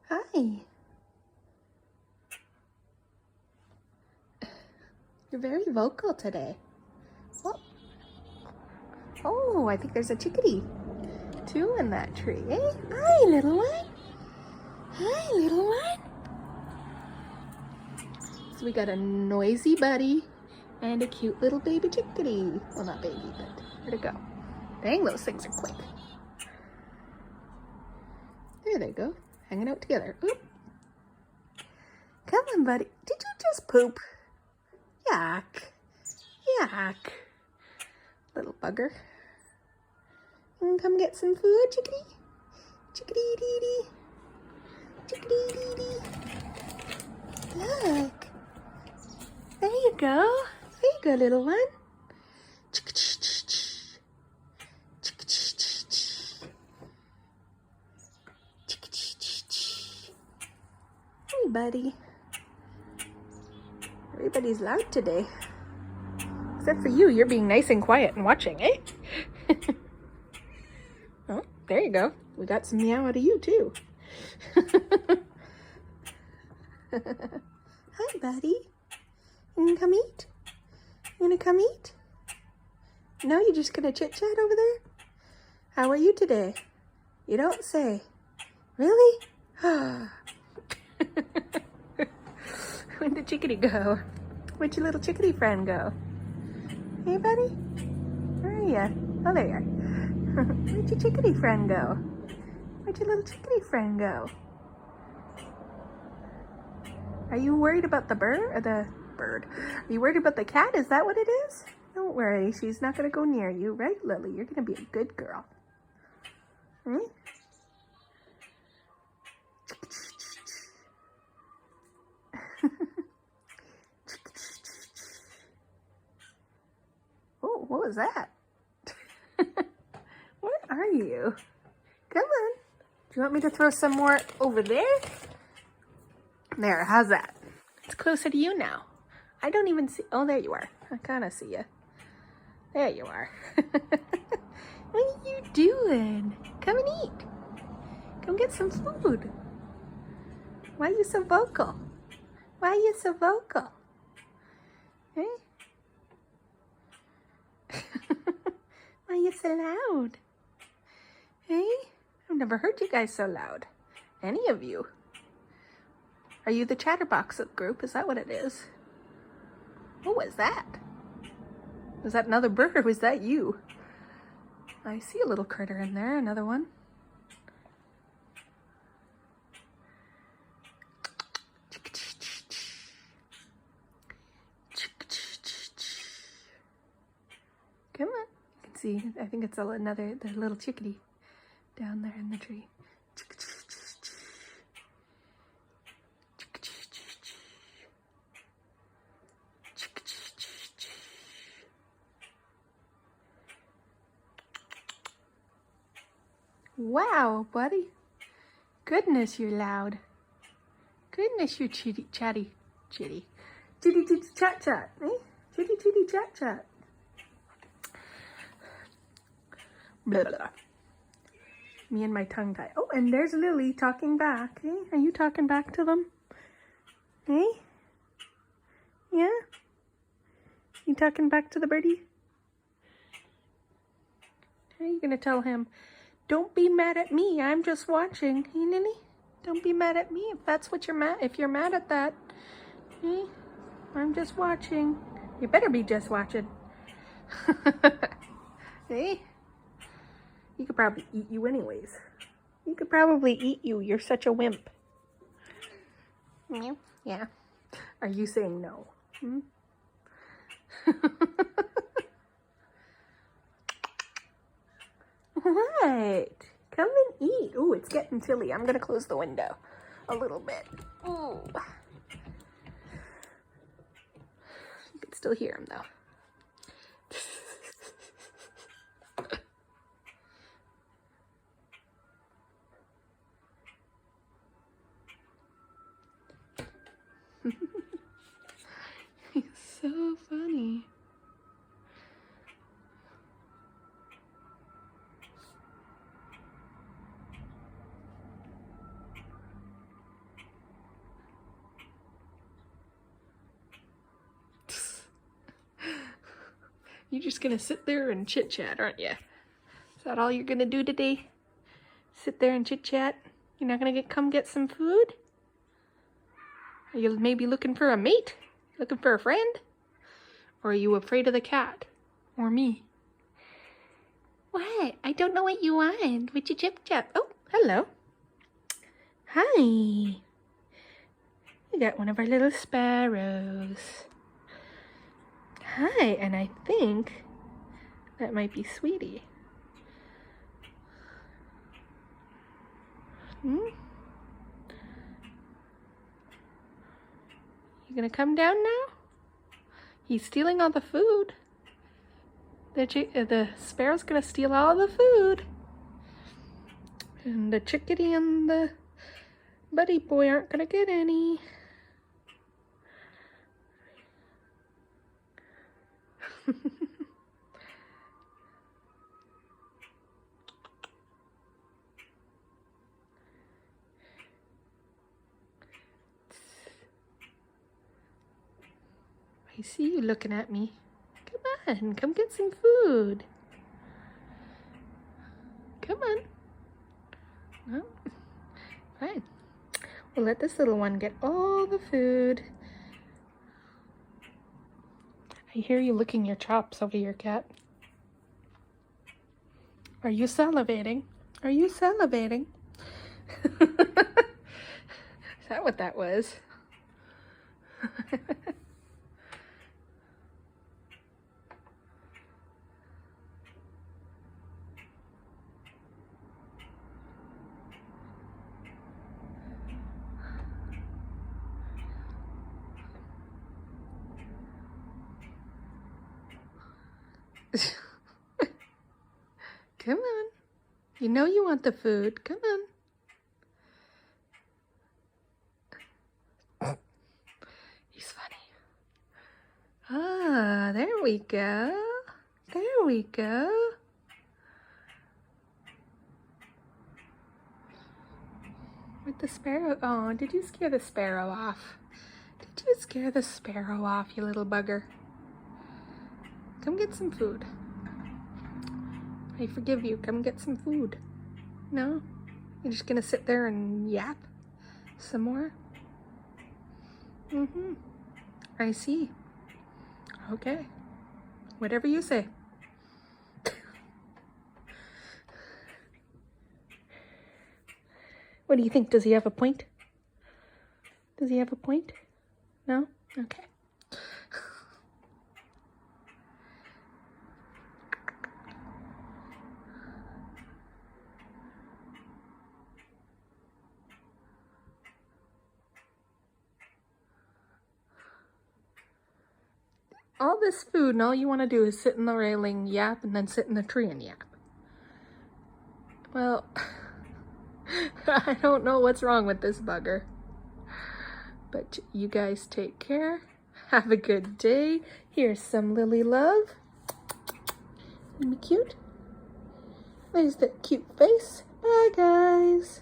Hi. You're very vocal today. Oh, I think there's a chickadee. Two in that tree, eh? Hi, little one. Hi, little one. So we got a noisy buddy and a cute little baby chickadee. Well, not baby, but where'd it go? Dang, those things are quick. There they go, hanging out together. Oop. Come on, buddy. Did you just poop? Yuck. Yuck. Little bugger. Come get some food, chickadee. Chickadee dee dee. Chickadee dee dee. Look. There you go. There you go, little one. Hey, buddy. Everybody's loud today. Except for you. You're being nice and quiet and watching, eh? Oh, there you go. We got some meow out of you, too. Hi, buddy. You gonna come eat? You gonna come eat? No, you're just gonna chit-chat over there? How are you today? You don't say. Really? Where'd the chickadee go? Where'd your little chickadee friend go? Hey, buddy? Where are you? Oh, there you are. Where'd your chickadee friend go? Where'd your little chickadee friend go? Are you worried about the bird? Or the bird? Are you worried about the cat? Is that what it is? Don't worry. She's not going to go near you, right, Lily? You're going to be a good girl. Hmm? Oh, what was that? Where are you? Come on. Do you want me to throw some more over there? There, how's that? It's closer to you now. I don't even see. Oh, there you are. I kind of see you. There you are. What are you doing? Come and eat. Come get some food. Why are you so vocal? Why are you so vocal? Eh? Why are you so loud? Hey? I've never heard you guys so loud. Any of you. Are you the chatterbox group? Is that what it is? What was that? Was that another bird or was that you? I see a little critter in there, another one. Come on. You can see, I think it's the little chickadee down there in the tree. Wow, buddy. Goodness, you're loud. Goodness, you're chitty. Chitty, chitty, chat, chat, eh? Chitty, chat, chat. Blah, blah, blah. Me and my tongue tie. Oh, and there's Lily talking back. Eh? Are you talking back to them? Eh? Yeah? You talking back to the birdie? How are you going to tell him, don't be mad at me, I'm just watching. Hey, Nini? Don't be mad at me if that's what you're mad, if you're mad at that. Eh? I'm just watching. You better be just watching. Hey? He could probably eat you anyways. He could probably eat you. You're such a wimp. Yeah. Are you saying no? Hmm? Right. Come and eat. Ooh, it's getting chilly. I'm going to close the window a little bit. Ooh. You can still hear him though. He's so funny. You're just gonna sit there and chit chat, aren't you? Is that all you're gonna do today? Sit there and chit chat? You're not gonna come get some food? Are you maybe looking for a mate? Looking for a friend? Or are you afraid of the cat? Or me? What? I don't know what you want. Would you chip chap? Oh, hello. Hi. We got one of our little sparrows. Hi, and I think that might be Sweetie. You gonna come down now? He's stealing all the food. The sparrow's gonna steal all the food. And the chickadee and the buddy boy aren't gonna get any. I see you looking at me. Come on, come get some food. Come on. No? Fine. We'll let this little one get all the food. I hear you licking your chops over your cat. Are you salivating? Are you salivating? Is that what that was? Come on. You know you want the food. Come on. He's funny. Ah, there we go. There we go. With the sparrow. Oh, did you scare the sparrow off? Did you scare the sparrow off, you little bugger? Come get some food. I forgive you. Come get some food. No? You're just gonna sit there and yap some more? I see. Okay. Whatever you say. What do you think? Does he have a point? Does he have a point? No? Okay. All this food and all you want to do is sit in the railing, yap, and then sit in the tree and yap. Well, I don't know what's wrong with this bugger. But you guys take care. Have a good day. Here's some Lily love. Isn't it cute? There's that cute face. Bye, guys.